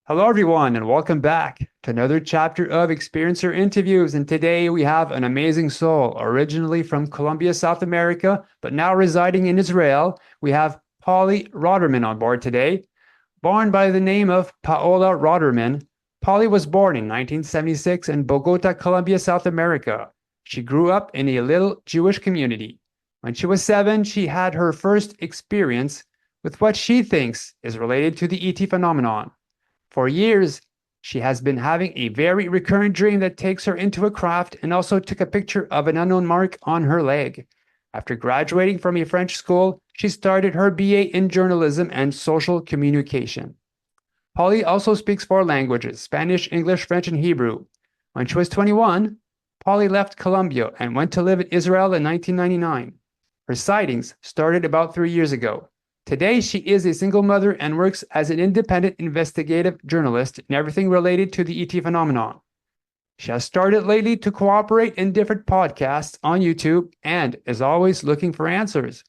Hello, everyone, and welcome back to another chapter of Experiencer Interviews. And today we have an amazing soul, originally from Colombia, South America, but now residing in Israel. We have Poly Rotterman on board today. Born by the name of PAOLA ROTTERMAN, Poly was born in 1976 in Bogota, Colombia, South America. She grew up in a little Jewish community. When she was 7, she had her first experience with what she thinks is related to the E.T phenomenon. For years, she has been having a very recurrent dream that takes her into a craft and also took a picture of an unknown mark on her leg. After graduating from a French school, she started her BA in journalism and social communication. Polly also speaks 4 languages: Spanish, English, French, and Hebrew. When she was 21, Polly left Colombia and went to live in Israel in 1999. Her sightings started about 3 years ago. Today, she is a single mother and works as an independent investigative journalist in everything related to the ET phenomenon. She has started lately to cooperate in different podcasts on YouTube and is always looking for answers.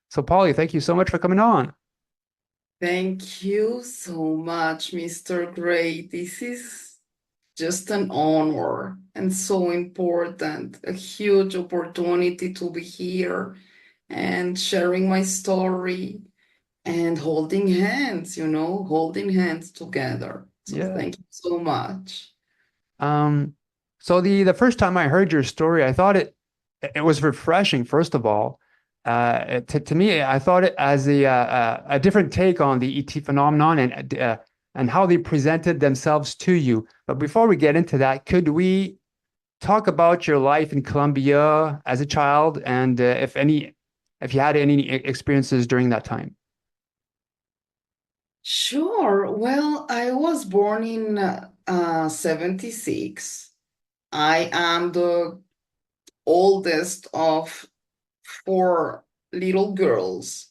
So, Polly, thank you so much for coming on. Thank you so much, Mr. Gray. This is just an honor and so important, a huge opportunity to be here and sharing my story and holding hands together. So Yeah. thank you so much. Um, so the first time I heard your story, I thought it was refreshing. First of all, to me, I thought it as a different take on the ET phenomenon and how they presented themselves to you. But before we get into that, could we talk about your life in Colombia as a child and if you had any experiences during that time? Sure. Well, I was born in 76. I am the oldest of 4 little girls.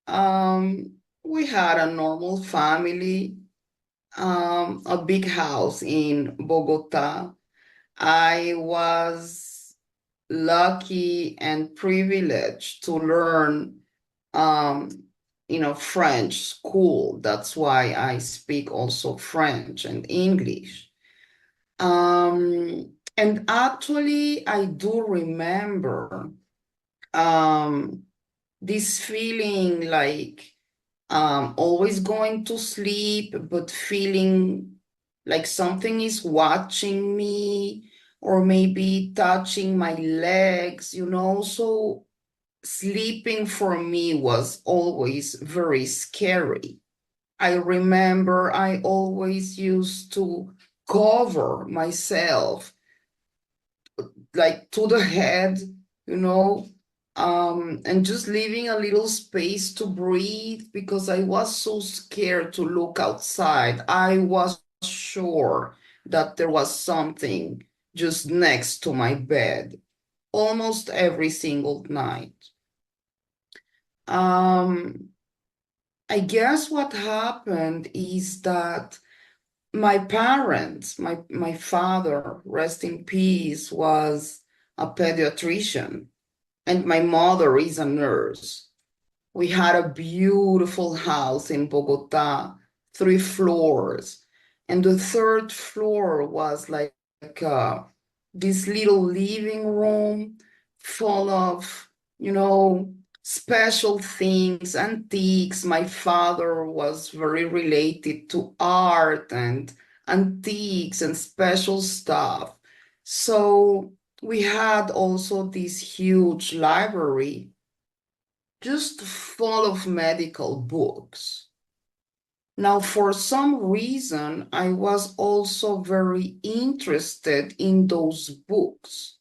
We had a normal family, a big house in Bogota. I was lucky and privileged to learn, um, French school. That's why I speak also French and English. And actually, I do remember um, this feeling like always going to sleep, but feeling like something is watching me or maybe touching my legs. So sleeping for me was always very scary. I remember I always used to cover myself like to the head, you know, and just leaving a little space to breathe because I was so scared to look outside. I was sure that there was something just next to my bed almost every single night. Um, I guess what happened is that my parents, my father, rest in peace, was a pediatrician, and my mother is a nurse. We had a beautiful house in Bogota, 3 floors, and the third floor was like uh, this little living room full of, you know, special things, antiques. My father was very related to art and antiques and special stuff. So we had also this huge library just full of medical books. Now, for some reason, I was also very interested in those books.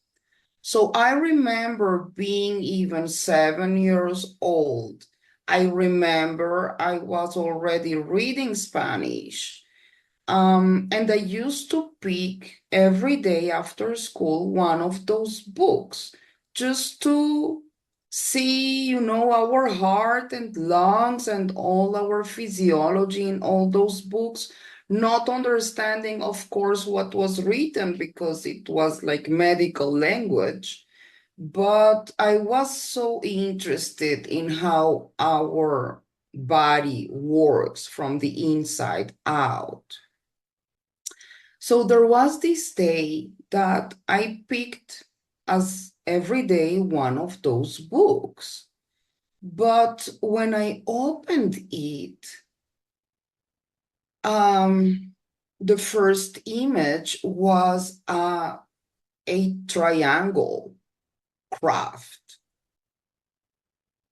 So I remember being even 7 years old. I remember I was already reading Spanish. And I used to pick every day after school one of those books just to see, our heart and lungs and all our physiology in all those books, not understanding, of course, what was written because it was like medical language. But I was so interested in how our body works from the inside out. So there was this day that I picked as every day one of those books. But when I opened it, the first image was a triangle craft.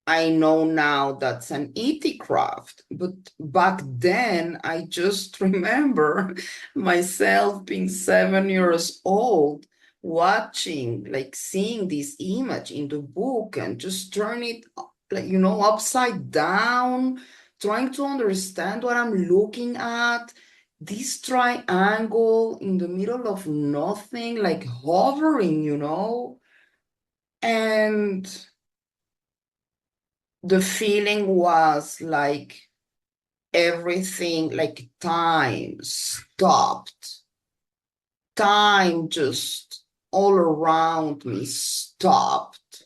I know now that's an E.T craft, but back then I just remember myself being 7 years old, watching, like seeing this image in the book and just turn it, like, upside down, trying to understand what I'm looking at. This triangle in the middle of nothing, like hovering. And the feeling was like everything, like time stopped. Time just all around me stopped,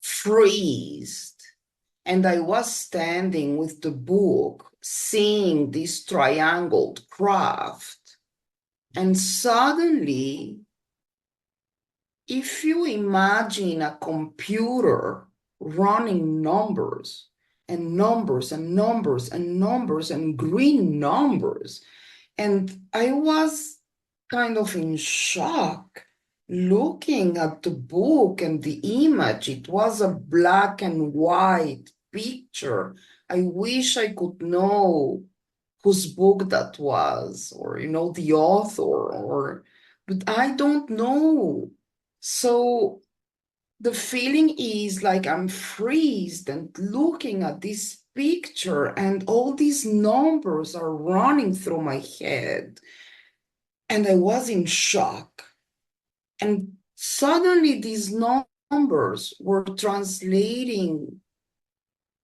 freezed. And I was standing with the book, seeing this triangled craft. And suddenly, if you imagine a computer running numbers and numbers and numbers and numbers and green numbers, and I was kind of in shock looking at the book and the image. It was a black and white picture. I wish I could know whose book that was, or the author, but I don't know. So the feeling is like I'm freezed and looking at this picture, and all these numbers are running through my head. And I was in shock. And suddenly these numbers were translating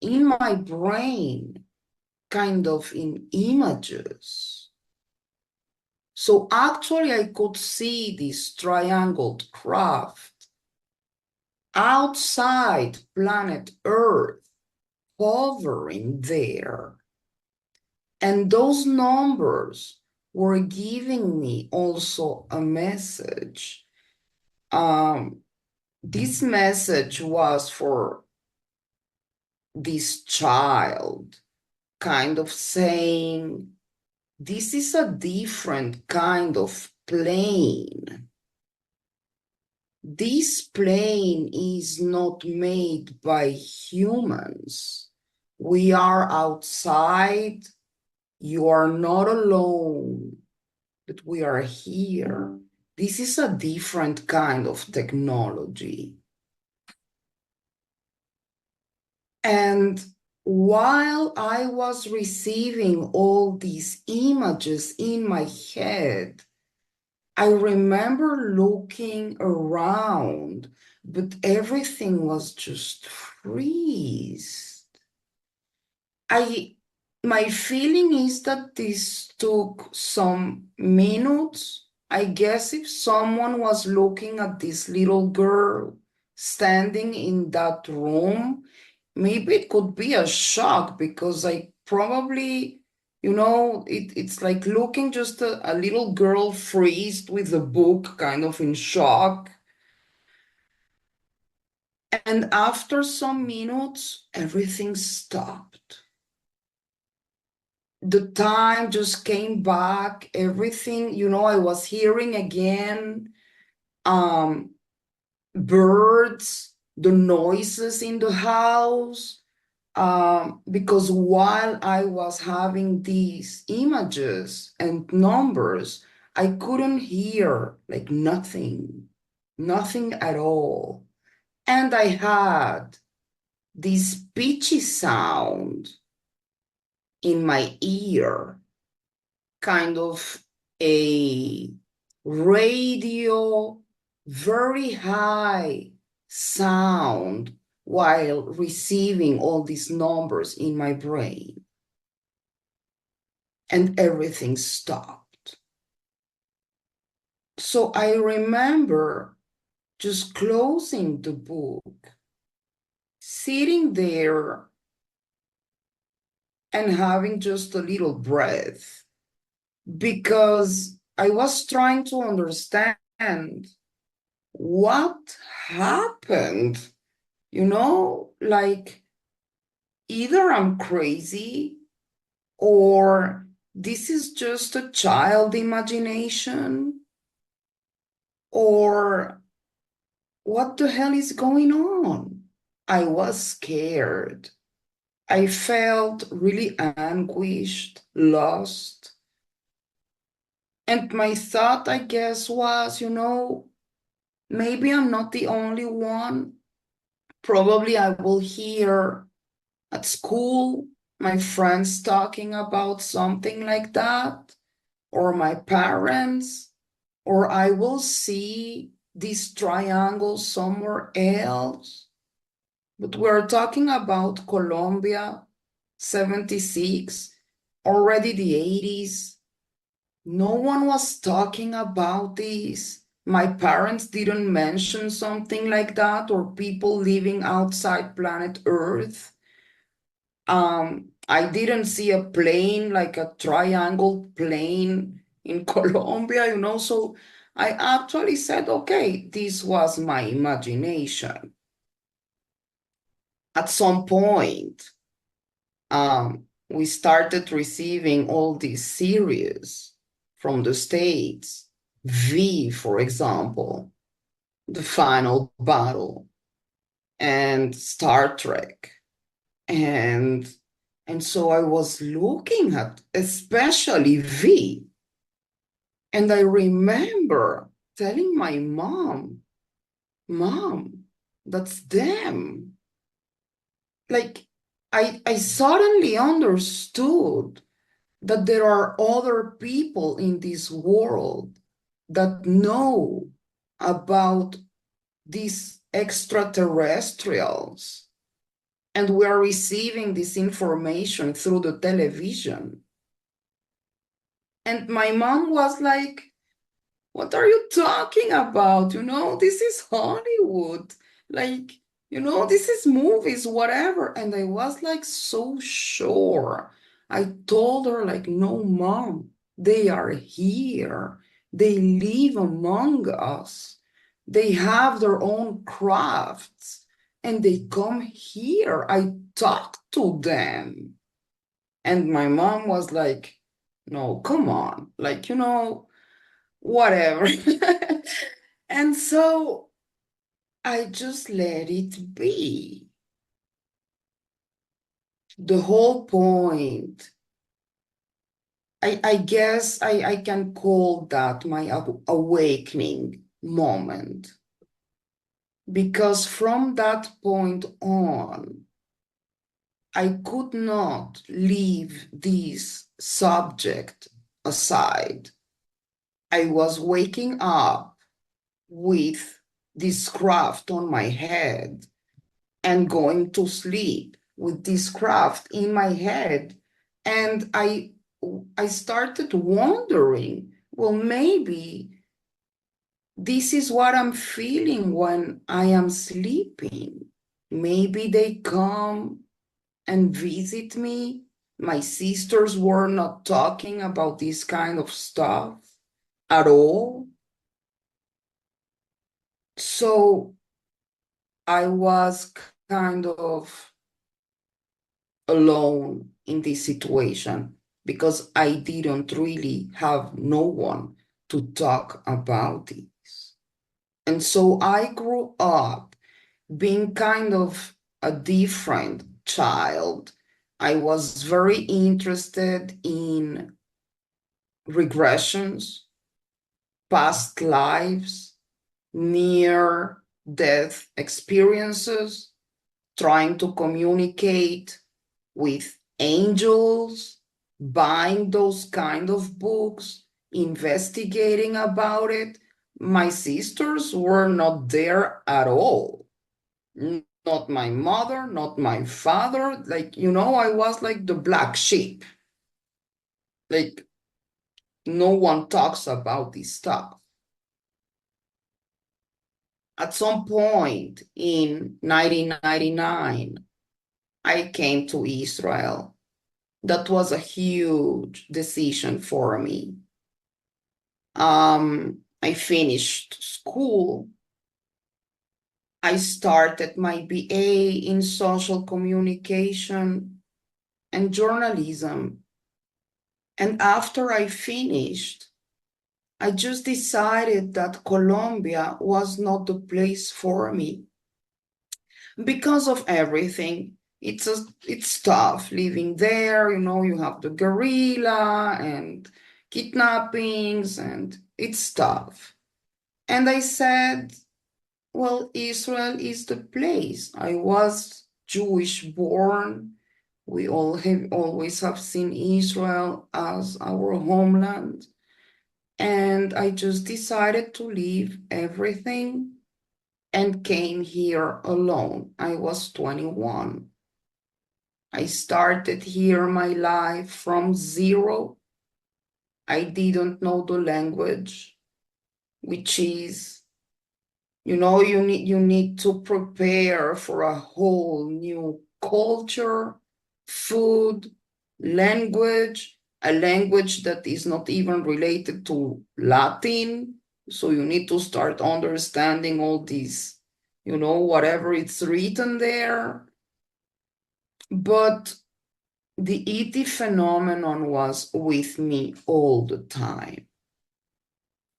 in my brain, kind of in images. So actually, I could see this triangled craft outside planet Earth, hovering there. And those numbers were giving me also a message. This message was for this child, kind of saying, this is a different kind of plane. This plane is not made by humans. We are outside. You are not alone, but we are here. This is a different kind of technology. And while I was receiving all these images in my head, I remember looking around, but everything was just freeze. My feeling is that this took some minutes. I guess if someone was looking at this little girl standing in that room, maybe it could be a shock, because I probably, it's like looking just a little girl freezed with a book, kind of in shock. And after some minutes, everything stopped. The time just came back, everything, I was hearing again, birds, the noises in the house, because while I was having these images and numbers, I couldn't hear, like, nothing at all. And I had this pitchy sound in my ear, kind of a radio, very high sound while receiving all these numbers in my brain. And everything stopped. So I remember just closing the book, sitting there and having just a little breath, because I was trying to understand what happened, like either I'm crazy or this is just a child imagination, or what the hell is going on? I was scared. I felt really anguished, lost. And my thought, I guess, was, maybe I'm not the only one. Probably I will hear at school my friends talking about something like that, or my parents, or I will see this triangle somewhere else. But we're talking about Colombia, 76, already the 80s. No one was talking about this. My parents didn't mention something like that, or people living outside planet Earth. I didn't see a plane, like a triangle plane in Colombia, so I actually said, okay, this was my imagination. At some point, we started receiving all these series from the States. V, for example, The Final Battle, and Star Trek. And so I was looking at especially V. And I remember telling my Mom, that's them. Like, I suddenly understood that there are other people in this world that know about these extraterrestrials. And we are receiving this information through the television. And my mom was like, what are you talking about? This is Hollywood. Like, this is movies, whatever. And I was like so sure. I told her, like, no, Mom, they are here. They live among us. They have their own crafts and they come here. I talk to them. And my mom was like, no, come on. Like, whatever. And so I just let it be. The whole point, I guess I can call that my awakening moment. Because from that point on, I could not leave this subject aside. I was waking up with this craft on my head and going to sleep with this craft in my head. And I started wondering, well, maybe this is what I'm feeling when I am sleeping. Maybe they come and visit me. My sisters were not talking about this kind of stuff at all. So I was kind of alone in this situation because I didn't really have no one to talk about this. And so I grew up being kind of a different child. I was very interested in regressions, past lives, near death experiences, trying to communicate with angels, buying those kind of books, investigating about it. My sisters were not there at all. Not my mother, not my father. Like, I was like the black sheep. Like, no one talks about this stuff. At some point in 1999, I came to Israel. That was a huge decision for me. I finished school. I started my BA in social communication and journalism. And after I finished, I just decided that Colombia was not the place for me because of everything. It's tough living there, you have the guerrilla and kidnappings, and it's tough. And I said, well, Israel is the place. I was Jewish born. We all have always have seen Israel as our homeland. And I just decided to leave everything and came here alone. I was 21. I started here my life from zero. I didn't know the language, which is, you need to prepare for a whole new culture, food, language, a language that is not even related to Latin. So you need to start understanding all these, whatever it's written there. But the E.T phenomenon was with me all the time.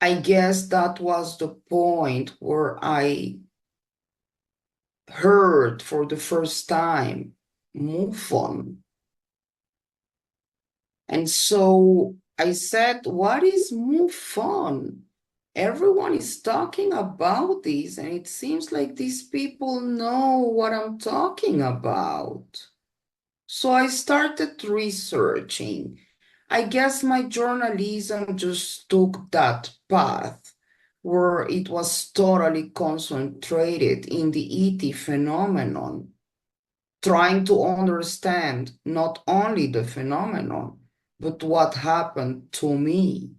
I guess that was the point where I heard for the first time move on. And so I said, what is move on? Everyone is talking about this, and it seems like these people know what I'm talking about. So I started researching. I guess my journalism just took that path where it was totally concentrated in the E.T phenomenon, trying to understand not only the phenomenon, but what happened to me,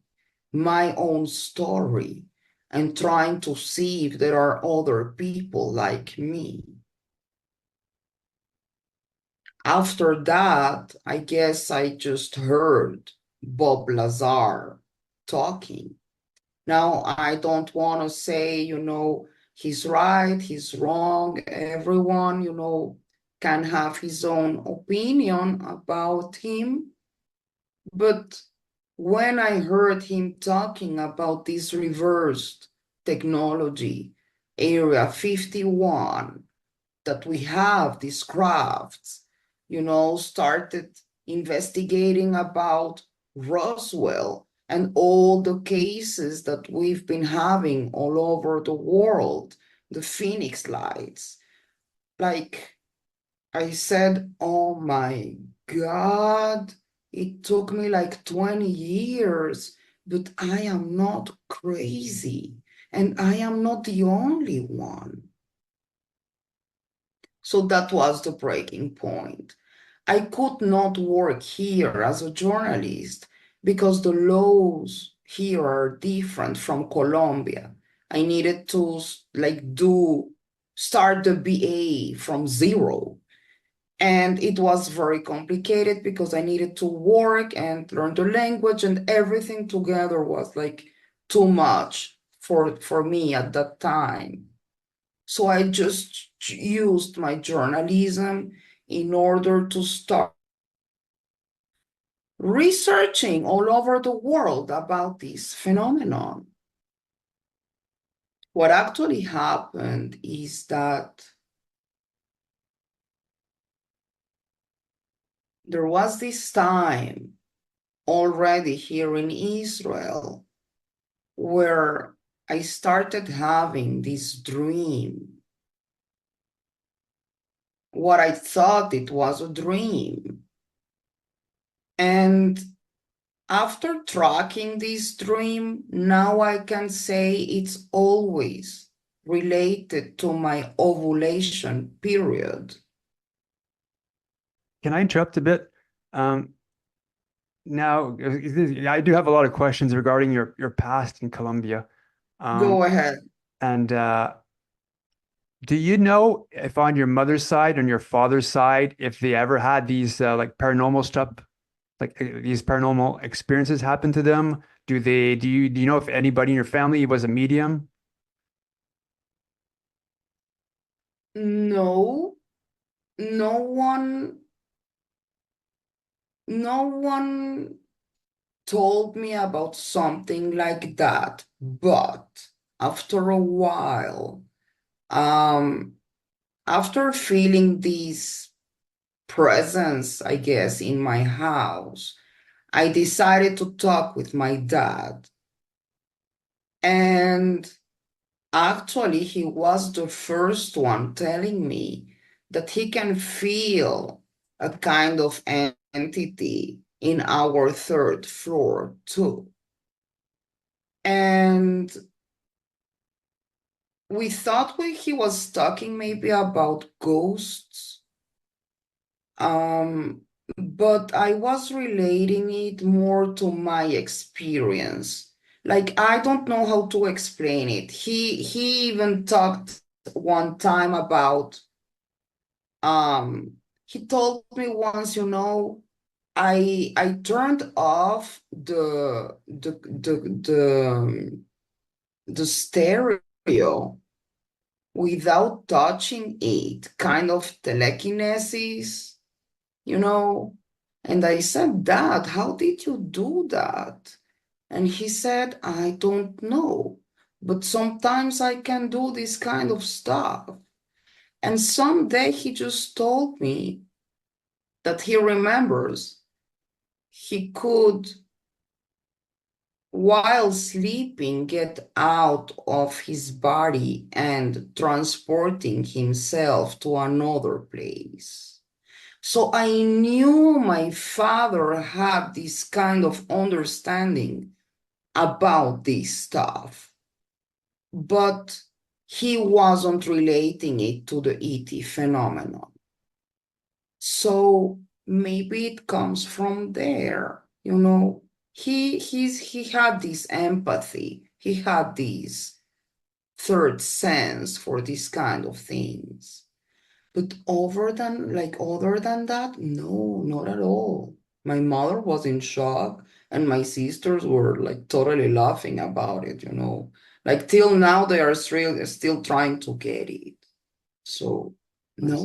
my own story, and trying to see if there are other people like me. After that, I guess I just heard Bob Lazar talking. Now, I don't want to say, he's right, he's wrong. Everyone, can have his own opinion about him. But when I heard him talking about this reversed technology, Area 51, that we have these crafts, started investigating about Roswell and all the cases that we've been having all over the world, the Phoenix lights. Like I said, oh my God, it took me like 20 years, but I am not crazy, and I am not the only one. So that was the breaking point. I could not work here as a journalist because the laws here are different from Colombia. I needed to start the BA from zero. And it was very complicated because I needed to work and learn the language, and everything together was like too much for me at that time. So I just used my journalism in order to start researching all over the world about this phenomenon. What actually happened is that there was this time already here in Israel where I started having this dream. What I thought it was a dream. And after tracking this dream, now I can say it's always related to my ovulation period. Can I interrupt a bit? Um, Now, I do have a lot of questions regarding your past in Colombia. Go Um, ahead. and do you know if on your mother's side and your father's side, if they ever had these like paranormal stuff like these paranormal experiences happen to them? Do you know if anybody in your family was a medium? No, no one, no one told me about something like that. But after a while, um, after feeling this presence, I guess, in my house, I decided to talk with my dad. And actually, he was the first one telling me that he can feel a kind of entity in our third floor too. And we thought he was talking maybe about ghosts. Um, but I was relating it more to my experience. Like I don't know how to explain it. He even talked one time about he told me once, I turned off the stereo without touching it, kind of telekinesis, you know. And I said, Dad, how did you do that? And he said, I don't know, but sometimes I can do this kind of stuff. And someday he just told me that he remembers he could, while sleeping, get out of his body and transporting himself to another place. So I knew my father had this kind of understanding about this stuff, but he wasn't relating it to the E.T phenomenon. So maybe it comes from there, you know. He had this empathy. He had this third sense for these kind of things. But other than that, no, not at all. My mother was in shock, and my sisters were like totally laughing about it, you know. Like till now, they are still trying to get it. So, Nice.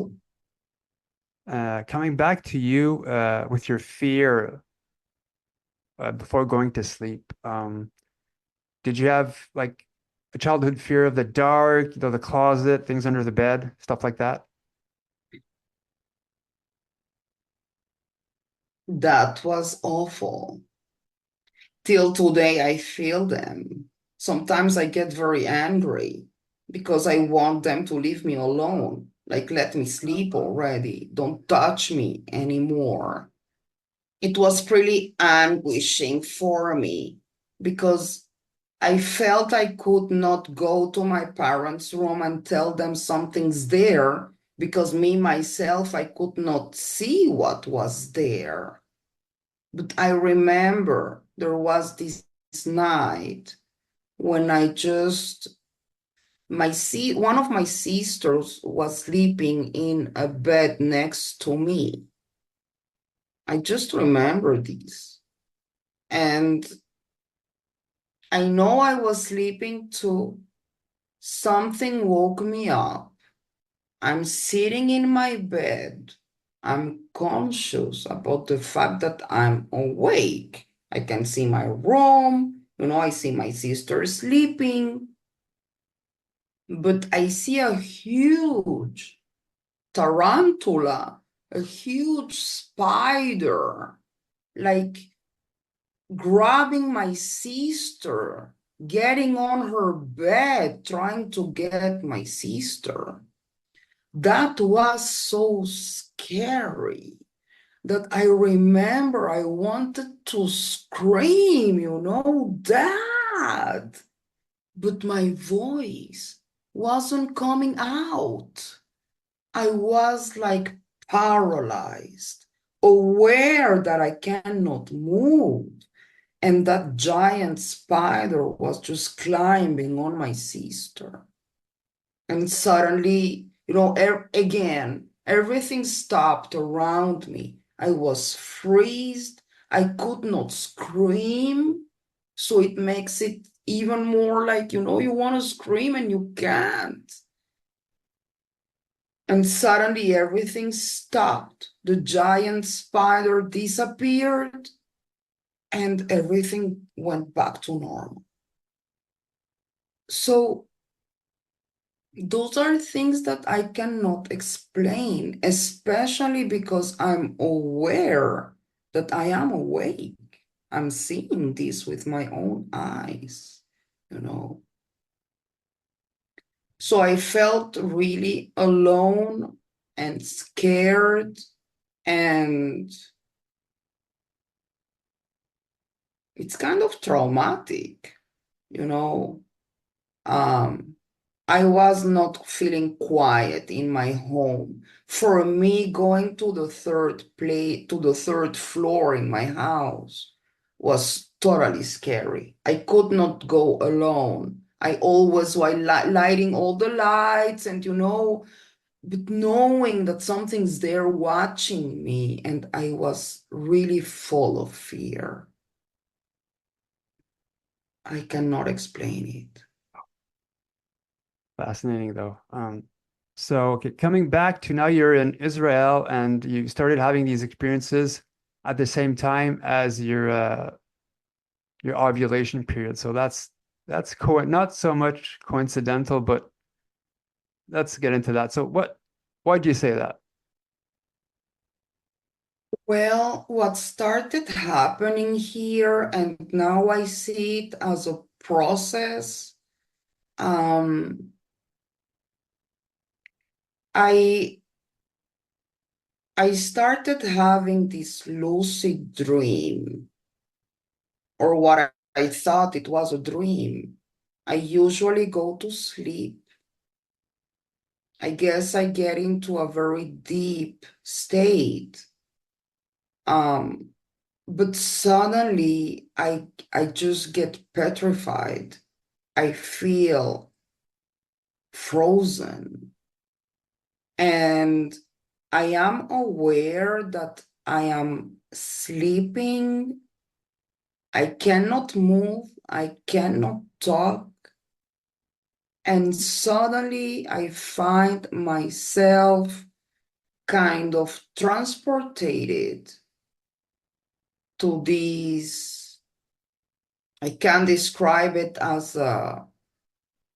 no. Coming back to you with your fear before going to sleep, did you have like a childhood fear of the dark, the closet, things under the bed, stuff like that? That was awful. Till today, I feel them. Sometimes I get very angry because I want them to leave me alone. Like, let me sleep already. Don't touch me anymore. It was pretty anguishing for me because I felt I could not go to my parents' room and tell them something's there because me, myself, I could not see what was there. But I remember there was this night when one of my sisters was sleeping in a bed next to me. I just remember this. And I know I was sleeping too. Something woke me up. I'm sitting in my bed. I'm conscious about the fact that I'm awake. I can see my room. I see my sister sleeping. But I see a huge tarantula, a huge spider, like grabbing my sister, getting on her bed, trying to get my sister. That was so scary that I remember I wanted to scream, Dad, but my voice wasn't coming out. I was like paralyzed, aware that I cannot move. And that giant spider was just climbing on my sister. And suddenly, again, everything stopped around me. I was freezed. I could not scream, so it makes it even more like, you want to scream and you can't. And suddenly everything stopped. The giant spider disappeared and everything went back to normal. So those are things that I cannot explain, especially because I'm aware that I am awake. I'm seeing this with my own eyes, you know. So I felt really alone and scared, and it's kind of traumatic, you know. Um, I was not feeling quiet in my home. For me, going to the third floor in my house was totally scary. I could not go alone. I always was lighting all the lights and, but knowing that something's there watching me, and I was really full of fear. I cannot explain it. Fascinating, though. So, okay, coming back to now you're in Israel and you started having these experiences at the same time as your ovulation period. So that's not so much coincidental, but let's get into that. So, why do you say that? Well, what started happening here, and now I see it as a process. Um, I I started having this lucid dream, or what I thought it was a dream. I usually go to sleep. I guess I get into a very deep state. Um, but suddenly I just get petrified. I feel frozen. And I am aware that I am sleeping. I cannot move. I cannot talk. And suddenly I find myself kind of transported to this. I can describe it as a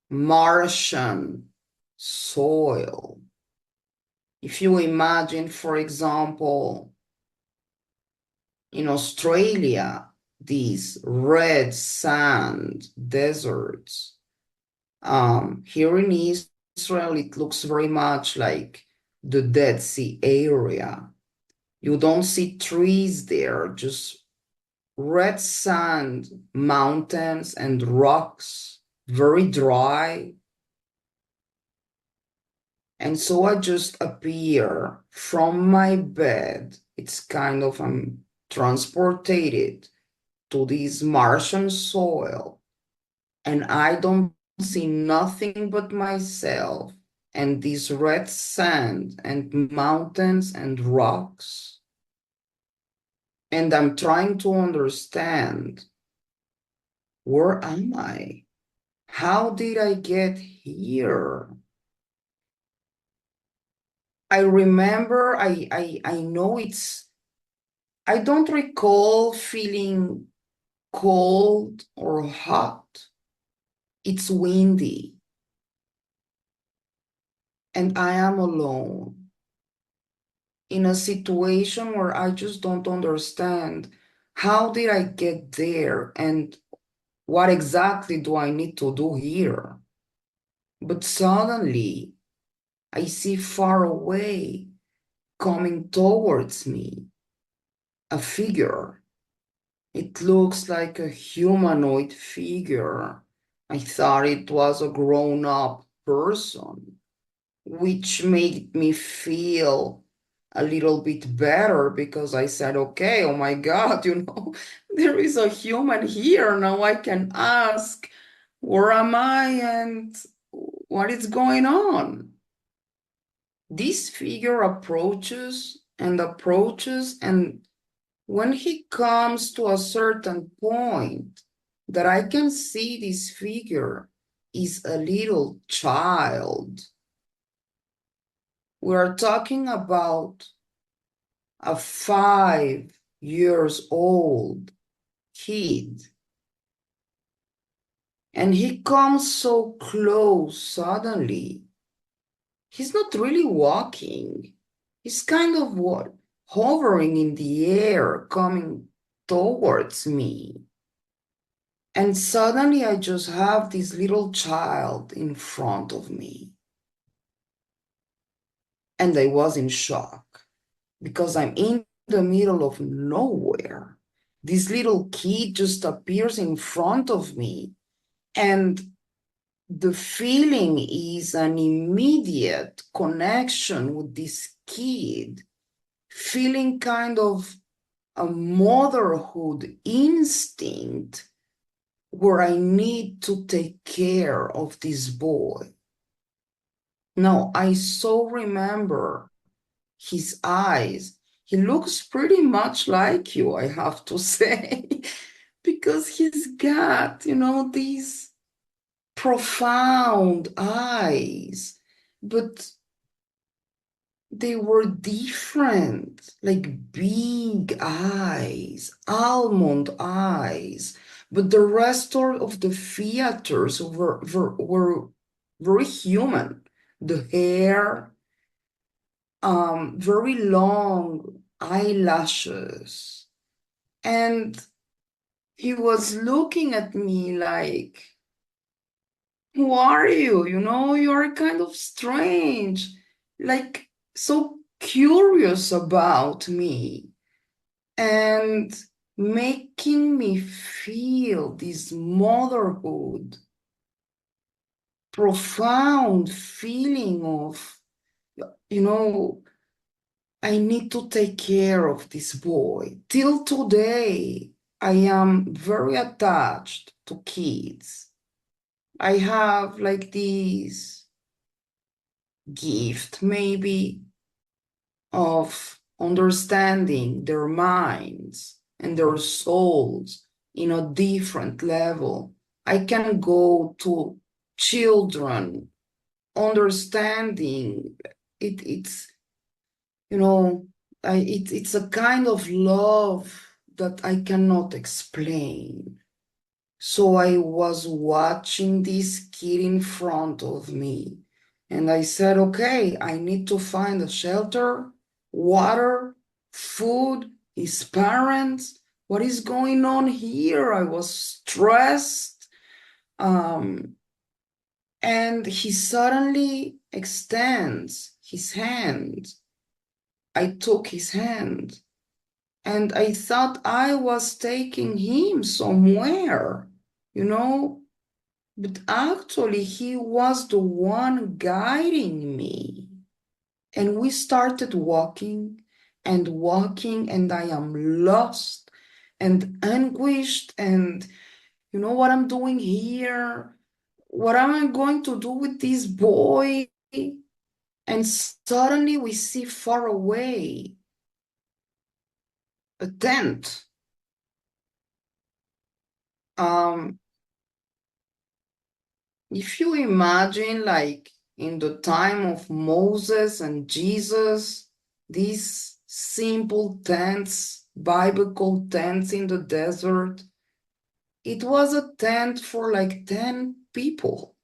Martian soil. If you imagine, for example, in Australia, these red sand deserts. Here in Israel, it looks very much like the Dead Sea area. You don't see trees there, just red sand, mountains, and rocks, very dry. And so I just appear from my bed. It's kind of, I'm transported to this Martian soil, and I don't see nothing but myself and this red sand and mountains and rocks. And I'm trying to understand, where am I? How did I get here? I remember, I know I don't recall feeling cold or hot. It's windy, and I am alone in a situation where I just don't understand, how did I get there and what exactly do I need to do here? But suddenly I see far away, coming towards me, a figure. It looks like a humanoid figure. I thought it was a grown-up person, which made me feel a little bit better, because I said, okay, oh my God, there is a human here. Now I can ask, where am I and what is going on? This figure approaches and approaches, and when he comes to a certain point that I can see this figure is a little child. We're talking about a 5 years old kid. And he comes so close suddenly. He's not really walking. He's kind of what hovering in the air, coming towards me. And suddenly I just have this little child in front of me. And I was in shock because I'm in the middle of nowhere. This little kid just appears in front of me. And the feeling is an immediate connection with this kid, feeling kind of a motherhood instinct where I need to take care of this boy. Now, I so remember his eyes. He looks pretty much like you, I have to say, because he's got, these profound eyes, but they were different, like big eyes, almond eyes. But the rest of the features were very human. The hair, very long eyelashes. And he was looking at me like, who are you? You're kind of strange, like so curious about me and making me feel this motherhood, profound feeling of, you know, I need to take care of this boy. Till today, I am very attached to kids. I have like this gift, maybe, of understanding their minds and their souls in a different level. I can go to children, understanding it's it's a kind of love that I cannot explain. So I was watching this kid in front of me, and I said, okay, I need to find a shelter, water, food, his parents. What is going on here? I was stressed. And he suddenly extends his hand. I took his hand, and I thought I was taking him somewhere, you know, but actually he was the one guiding me. And we started walking and walking, and I am lost and anguished. And you know what I'm doing here? What am I going to do with this boy? And suddenly we see far away a tent. Um, if you imagine, like in the time of Moses and Jesus, these simple tents, biblical tents in the desert, it was a tent for like 10 people.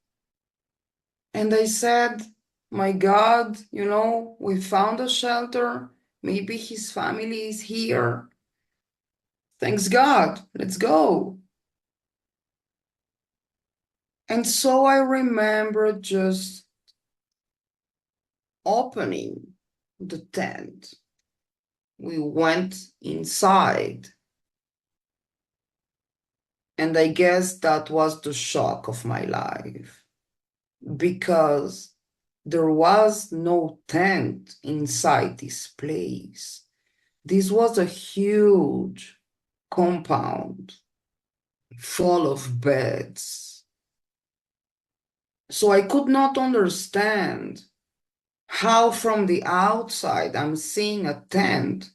And I said, my God, we found a shelter. Maybe his family is here. Thanks God, let's go. And so I remember just opening the tent. We went inside. And I guess that was the shock of my life, because there was no tent inside this place. This was a huge compound full of beds. So I could not understand how from the outside I'm seeing a tent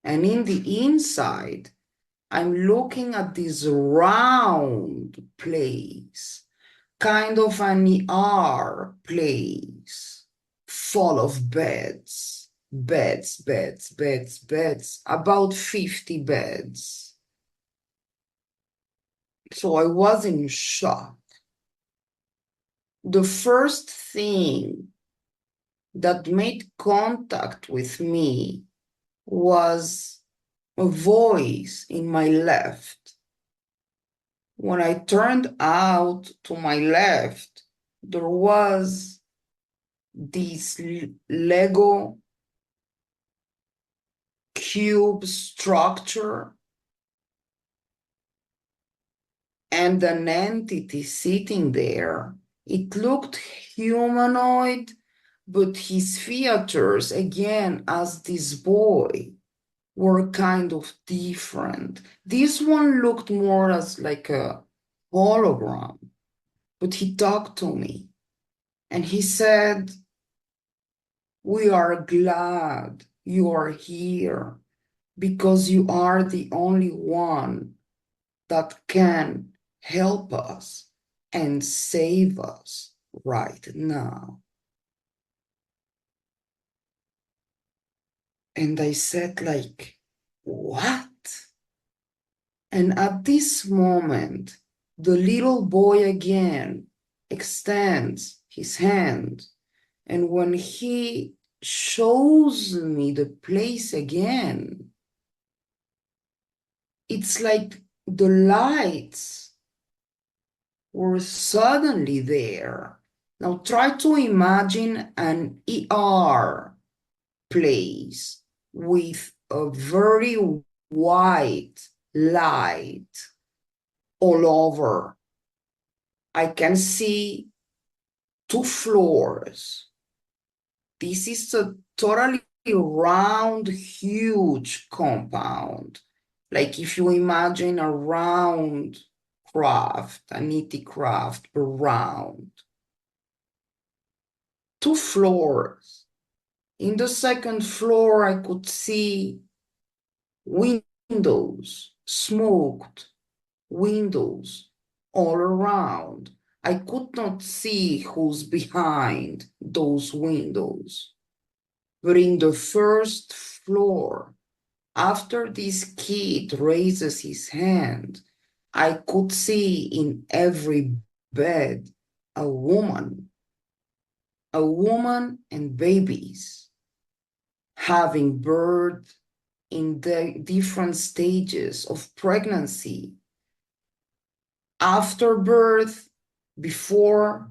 And in the inside, I'm looking at this round place, kind of an ER place, full of beds, about 50 beds. So I was in shock. The first thing that made contact with me was a voice in my left. When I turned out to my left, there was this Lego cube structure and an entity sitting there. It looked humanoid, but his features, again, as this boy, were kind of different. This one looked more as like a hologram, but he talked to me and he said, "We are glad you are here because you are the only one that can help us and save us right now." And I said, like, what? And at this moment, the little boy again extends his hand. And when he shows me the place again, it's like the lights were suddenly there. Now try to imagine an ER place with a very white light all over. I can see 2 floors. This is a totally round, huge compound. Like if you imagine a round craft, an E.T craft, but round. 2 floors. In the second floor, I could see windows, smoked windows all around. I could not see who's behind those windows. But in the first floor, after this kid raises his hand, I could see in every bed a woman and babies having birth in the different stages of pregnancy, after birth, before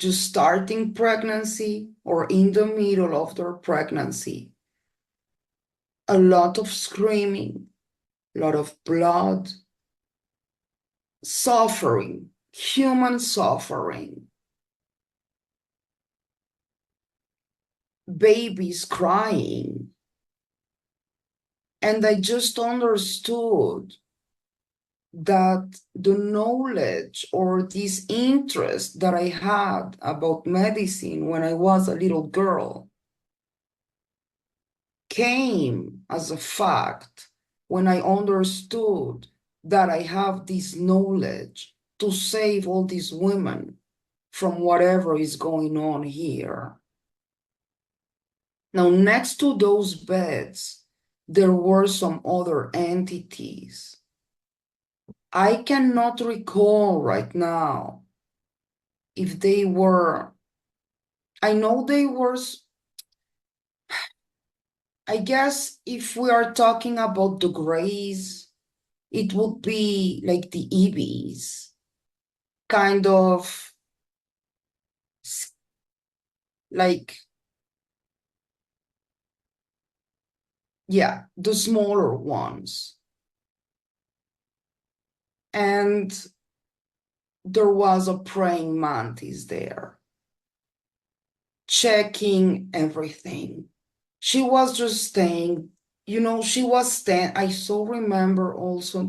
just starting pregnancy, or in the middle of their pregnancy. A lot of screaming, a lot of blood, suffering, human suffering, babies crying. And I just understood that the knowledge or this interest that I had about medicine when I was a little girl came as a fact when I understood that I have this knowledge to save all these women from whatever is going on here. Now, next to those beds, there were some other entities. I cannot recall right now if they were, I know they were, I guess if we are talking about the grays, it would be like the EVs, kind of like, yeah, the smaller ones. And there was a praying mantis there, checking everything. She was just staying, she was staying. I so remember also,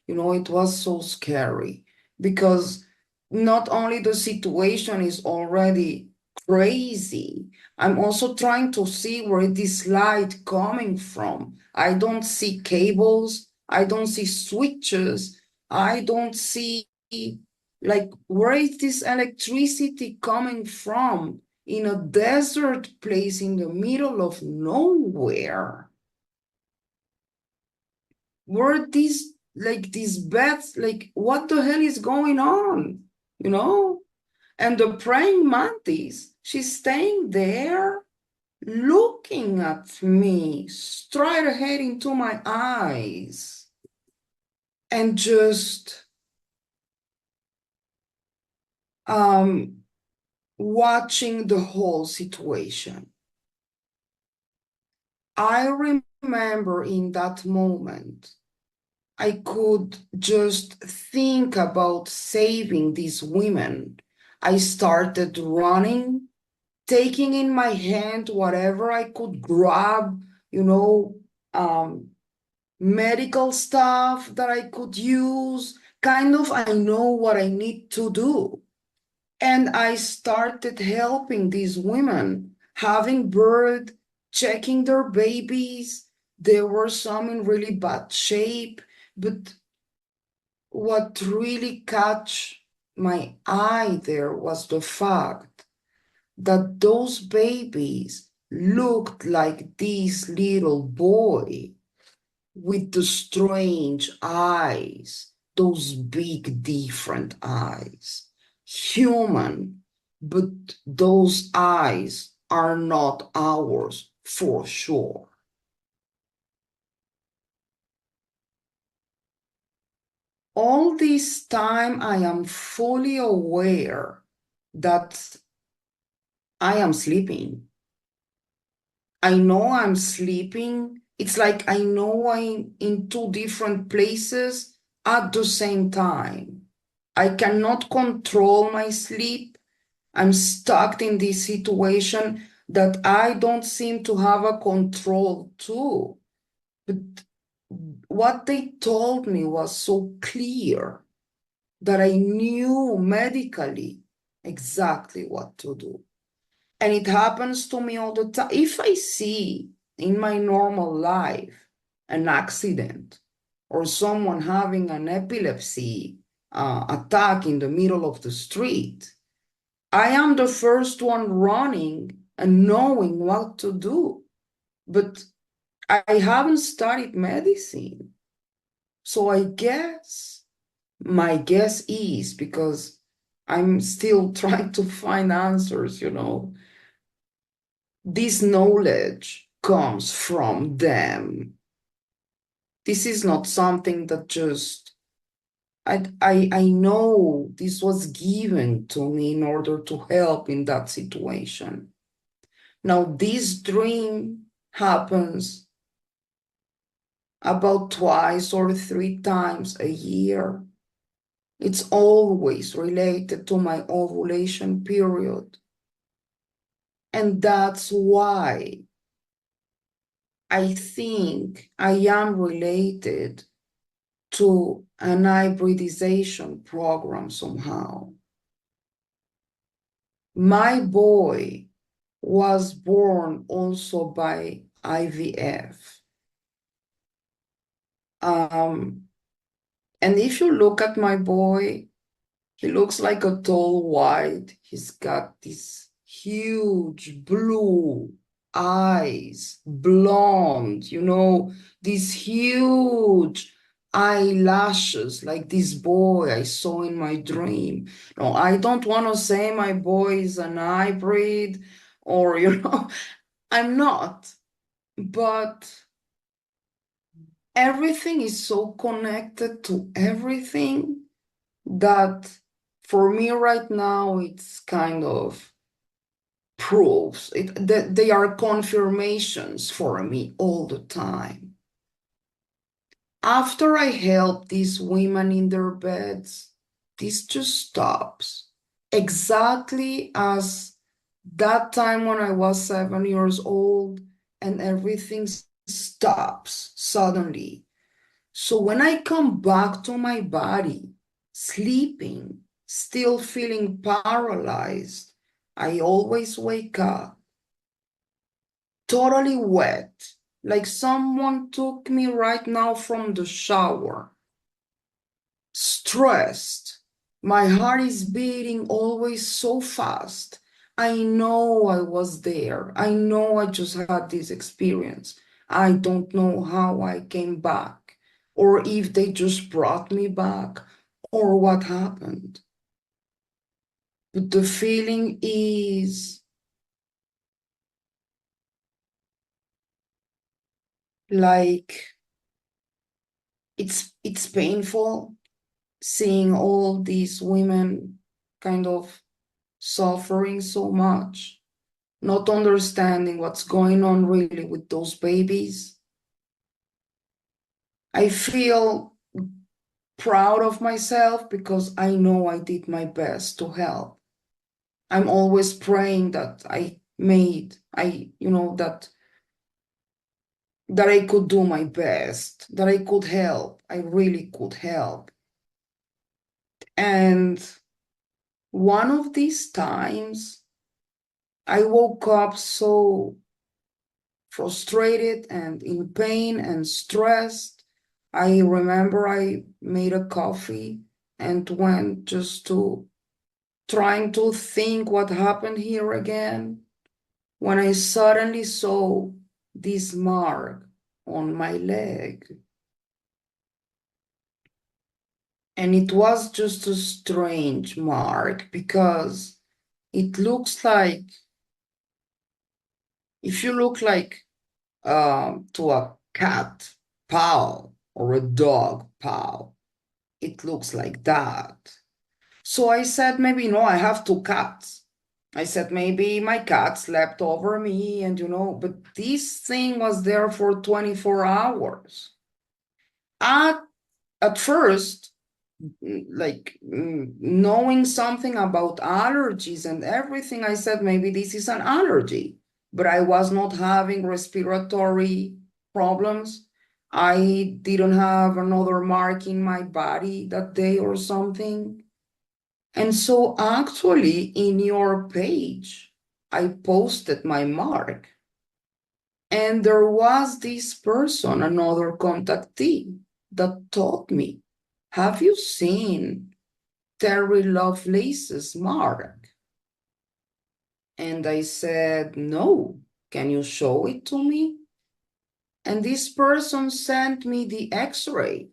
it was so scary because not only the situation is already crazy, I'm also trying to see where this light coming from. I don't see cables. I don't see switches. I don't see, like, where is this electricity coming from in a desert place in the middle of nowhere? Where these, like, these beds, like, what the hell is going on? You know? And the praying mantis, she's staying there looking at me straight ahead into my eyes and just watching the whole situation. I remember in that moment, I could just think about saving these women. I started running, taking in my hand whatever I could grab, you know, medical stuff that I could use. Kind of, I know what I need to do. And I started helping these women, having birth, checking their babies. There were some in really bad shape, but what really caught my eye there was the fact that those babies looked like this little boy with the strange eyes, those big, different eyes. Human, but those eyes are not ours for sure. All this time, I am fully aware that I am sleeping. I know I'm sleeping. It's like I know I'm in two different places at the same time. I cannot control my sleep. I'm stuck in this situation that I don't seem to have a control to. But what they told me was so clear that I knew medically exactly what to do. And it happens to me all the time. If I see in my normal life an accident or someone having an epilepsy attack in the middle of the street, I am the first one running and knowing what to do. But I haven't studied medicine. So I guess my guess is, because I'm still trying to find answers, this knowledge comes from them. This is not something that just, I know this was given to me in order to help in that situation. Now, this dream happens about twice or three times a year. It's always related to my ovulation period. And that's why I think I am related to an hybridization program somehow. My boy was born also by IVF. And if you look at my boy, he looks like a tall white. He's got these huge blue eyes, blonde, these huge eyelashes, like this boy I saw in my dream. No, I don't want to say my boy is an hybrid or, I'm not, but everything is so connected to everything that for me right now, it's kind of proofs. That they are confirmations for me all the time. After I help these women in their beds, this just stops. Exactly as that time when I was 7 years old and everything stops suddenly. So when I come back to my body, sleeping, still feeling paralyzed, I always wake up totally wet, like someone took me right now from the shower, stressed. My heart is beating always so fast. I know I was there. I know I just had this experience. I don't know how I came back, or if they just brought me back, or what happened. But the feeling is like it's painful seeing all these women kind of suffering so much, not understanding what's going on really with those babies. I feel proud of myself because I know I did my best to help. I'm always praying that that I could do my best, that I could help. I really could help. And one of these times, I woke up so frustrated and in pain and stressed. I remember I made a coffee and went just to trying to think what happened here again when I suddenly saw this mark on my leg. And it was just a strange mark because it looks like if you look like to a cat paw or a dog paw, it looks like that. So I said, maybe, I have two cats. I said, maybe my cat slept over me and, but this thing was there for 24 hours. At, at first, like knowing something about allergies and everything, I said, maybe this is an allergy, but I was not having respiratory problems. I didn't have another mark in my body that day or something. And so actually in your page, I posted my mark. And there was this person, another contactee, that told me, have you seen Terry Lovelace's mark? And I said, no. Can you show it to me? And this person sent me the x-ray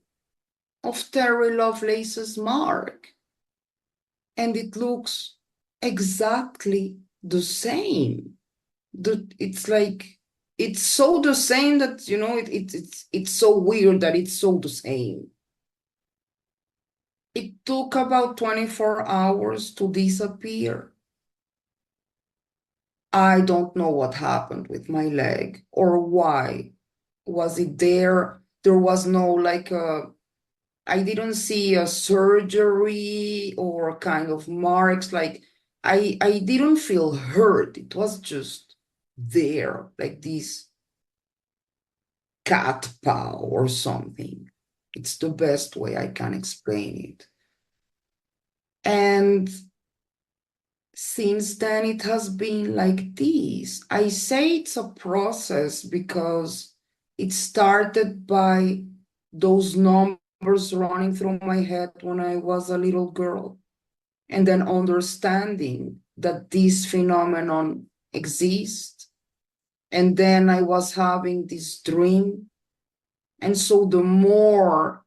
of Terry Lovelace's mark. And it looks exactly the same. It's like, it's so the same that, it's so weird that it's so the same. It took about 24 hours to disappear. I don't know what happened with my leg or why. Was it there? There was no I didn't see a surgery or kind of marks. Like I didn't feel hurt. It was just there, like this cat paw or something. It's the best way I can explain it. And since then, it has been like this. I say it's a process because it started by those numbers running through my head when I was a little girl, and then understanding that this phenomenon exists. And then I was having this dream. And so the more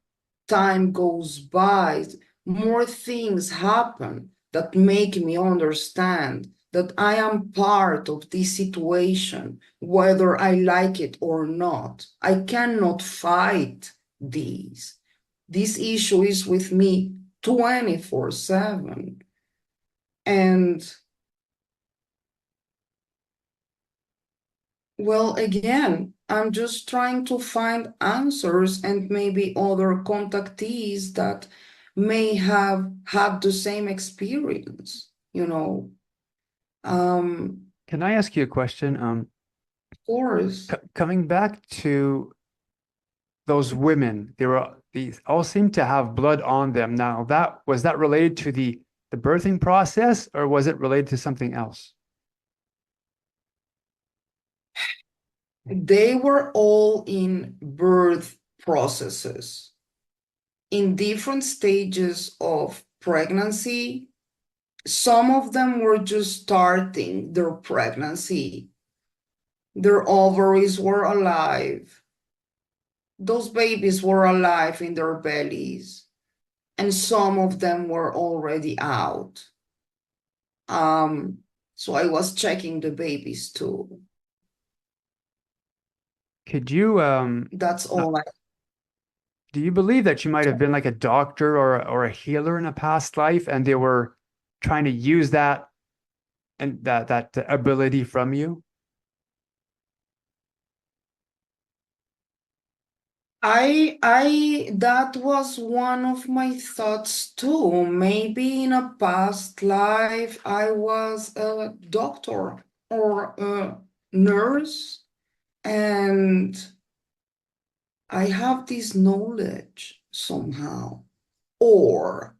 time goes by, more things happen that make me understand that I am part of this situation, whether I like it or not. I cannot fight these. This issue is with me 24/7. And well, again, I'm just trying to find answers and maybe other contactees that may have had the same experience, Can I ask you a question? Of course. Coming back to those women, these all seem to have blood on them. Now, that was that related to the birthing process, or was it related to something else? They were all in birth processes, in different stages of pregnancy. Some of them were just starting their pregnancy. Their ovaries were alive. Those babies were alive in their bellies, and some of them were already out. So I was checking the babies too. Could you That's uh, all I. do you believe that you might have been like a doctor or a healer in a past life and they were trying to use that and that ability from you? That was one of my thoughts too. Maybe in a past life I was a doctor or a nurse, and I have this knowledge somehow. Or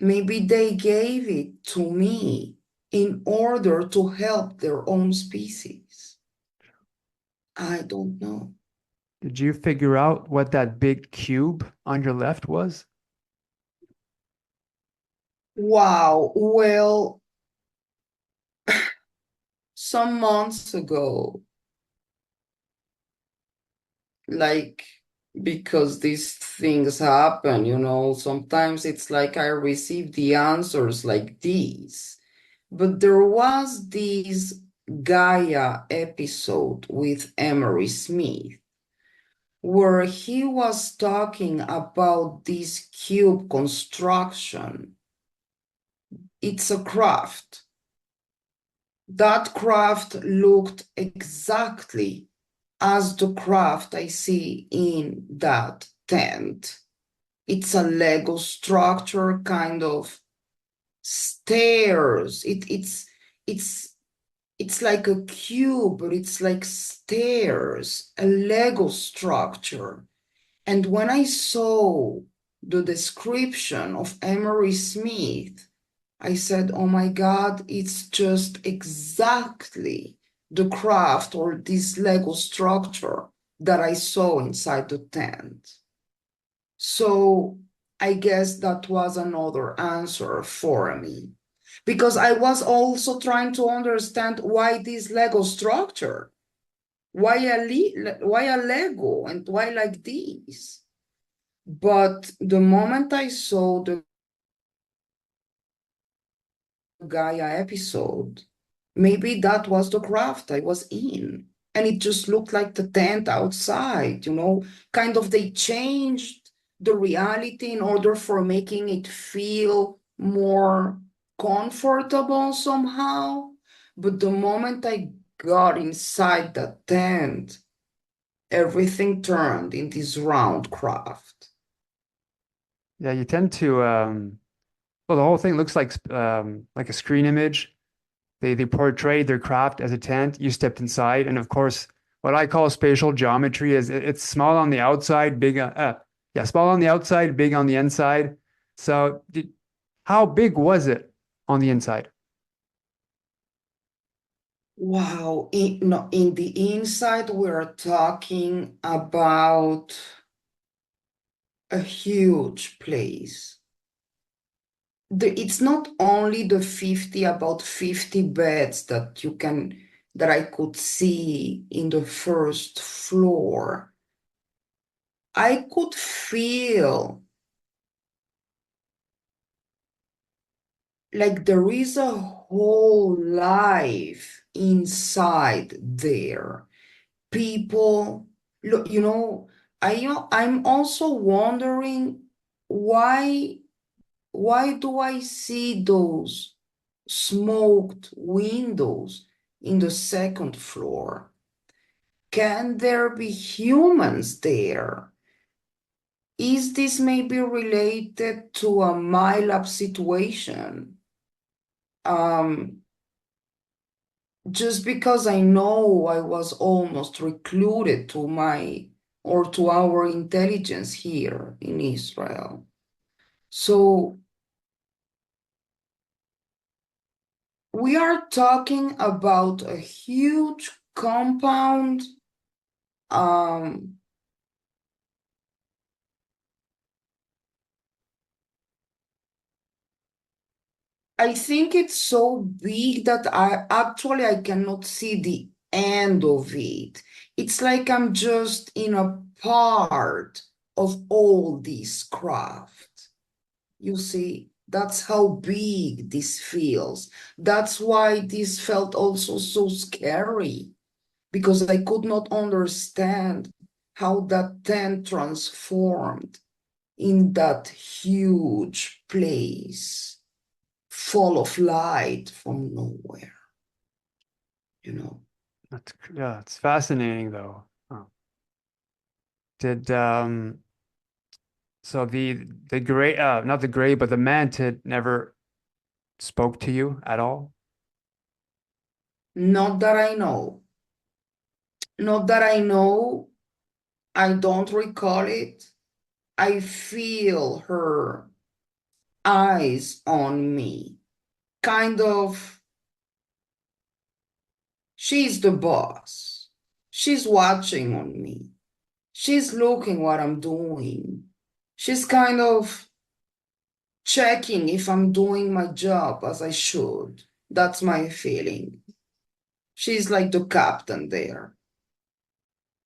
maybe they gave it to me in order to help their own species. I don't know. Did you figure out what that big cube on your left was? Wow. Well, some months ago, like, because these things happen, sometimes it's like I receive the answers like these. But there was this Gaia episode with Emery Smith where he was talking about this cube construction. It's a craft. That craft looked exactly as the craft I see in that tent. It's a Lego structure, kind of stairs. It's like a cube, but it's like stairs, a Lego structure. And when I saw the description of Emery Smith, I said, oh my God, it's just exactly the craft or this Lego structure that I saw inside the tent. So I guess that was another answer for me. Because I was also trying to understand why this Lego structure, why a Lego and why like this. But the moment I saw the Gaia episode, maybe that was the craft I was in. And it just looked like the tent outside, kind of they changed the reality in order for making it feel more comfortable somehow. But the moment I got inside the tent, everything turned in this round craft. Yeah, you tend to well, the whole thing looks like a screen image. They portrayed their craft as a tent. You stepped inside, and of course, what I call spatial geometry is it's small on the outside, yeah, small on the outside, big on the inside. So, how big was it on the inside? Wow, no, in the inside, we're talking about a huge place. It's not only the about 50 beds that I could see in the first floor. I could feel like there is a whole life inside there. People, look, I'm also wondering why why do I see those smoked windows in the second floor? Can there be humans there? Is this maybe related to a MyLab situation? Um, just because I know I was almost recluded to our intelligence here in Israel. So we are talking about a huge compound, um, I think it's so big that I cannot see the end of it. It's like I'm just in a part of all this craft. You see, that's how big this feels. That's why this felt also so scary, because I could not understand how that tent transformed in that huge place full of light from nowhere, you know. Yeah, it's fascinating though. Oh. Did so the gray not the gray but the mantid never spoke to you at all? Not that I know. Not that I know. I don't recall it. I feel her eyes on me. Kind of, she's the boss. She's watching on me. She's looking what I'm doing. She's kind of checking if I'm doing my job as I should. That's my feeling. She's like the captain there.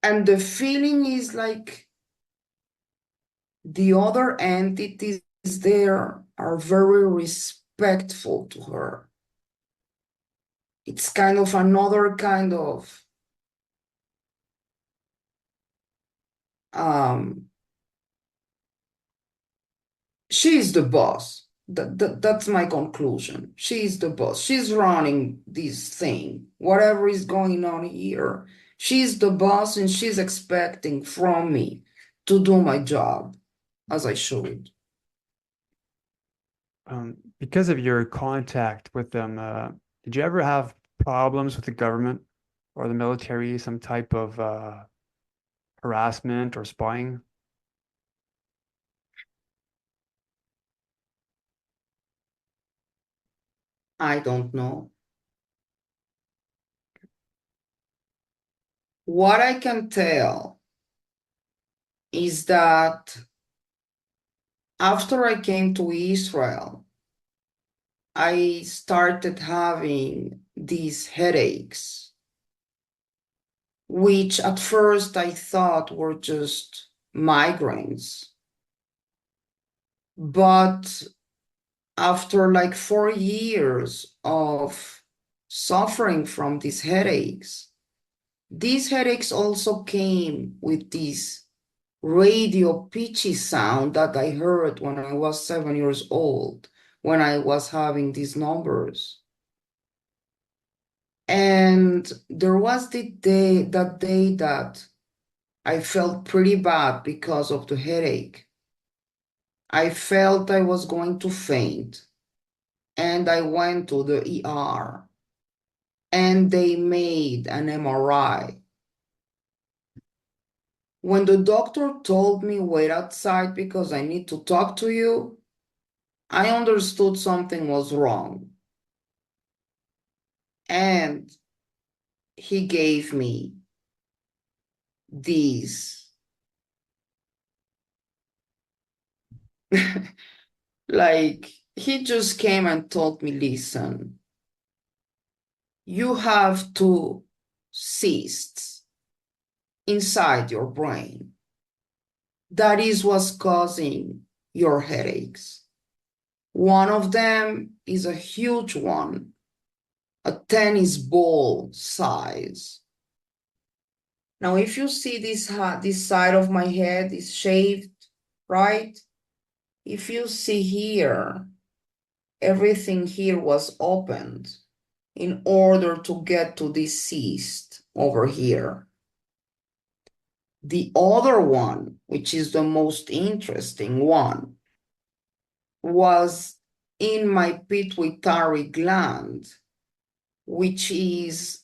And the feeling is like the other entities there are very respectful to her. It's kind of another kind of um she's the boss. That's my conclusion. She's the boss. She's running this thing. Whatever is going on here, she's the boss and she's expecting from me to do my job as I should. Because of your contact with them, did you ever have problems with the government or the military, some type of harassment or spying? I don't know. What I can tell is that after I came to Israel, I started having these headaches, which at first I thought were just migraines. But after like 4 years of suffering from these headaches also came with this radio pitchy sound that I heard when I was 7 years old, when I was having these numbers. And there was that day that I felt pretty bad because of the headache. I felt I was going to faint, and I went to the ER, and they made an MRI. When the doctor told me, wait outside because I need to talk to you, I understood something was wrong. And he gave me these, like, he just came and told me, listen, you have two cysts inside your brain. That is what's causing your headaches. One of them is a huge one, a tennis ball size. Now, if you see this side of my head is shaved, right? If you see here, everything here was opened in order to get to this cyst over here. The other one, which is the most interesting one, was in my pituitary gland, which is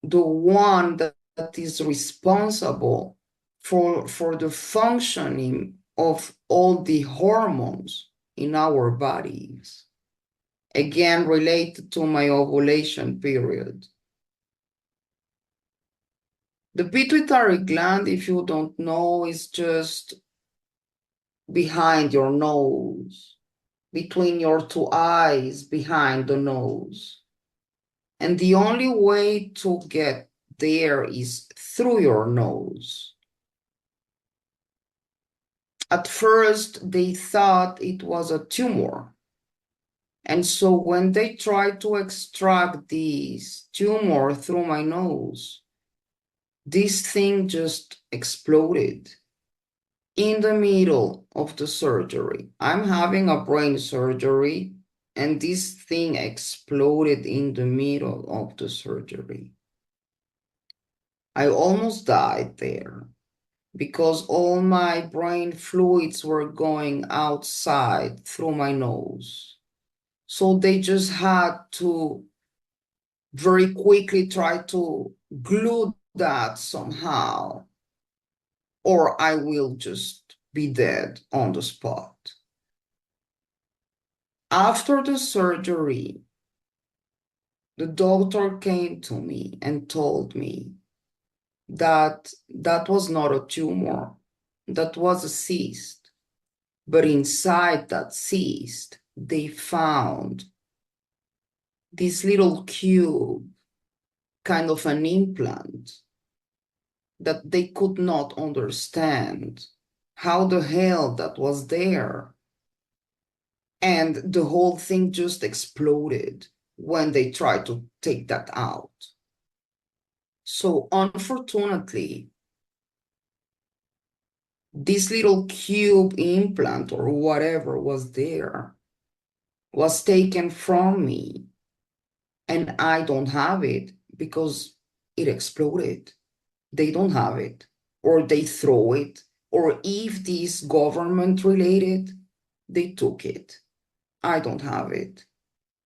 the one that is responsible for the functioning of all the hormones in our bodies. Again, related to my ovulation period. The pituitary gland, if you don't know, is just behind your nose, between your two eyes, behind the nose. And the only way to get there is through your nose. At first, they thought it was a tumor. And so when they tried to extract this tumor through my nose, this thing just exploded in the middle of the surgery. I'm having a brain surgery, and this thing exploded in the middle of the surgery. I almost died there because all my brain fluids were going outside through my nose. So they just had to very quickly try to glue that somehow, or I will just be dead on the spot. After the surgery, the doctor came to me and told me that that was not a tumor, that was a cyst. But inside that cyst, they found this little cube, kind of an implant, that they could not understand how the hell that was there. And the whole thing just exploded when they tried to take that out. So unfortunately, this little cube implant or whatever was there was taken from me, and I don't have it because it exploded. They don't have it, or they throw it, or if this government related, they took it. I don't have it.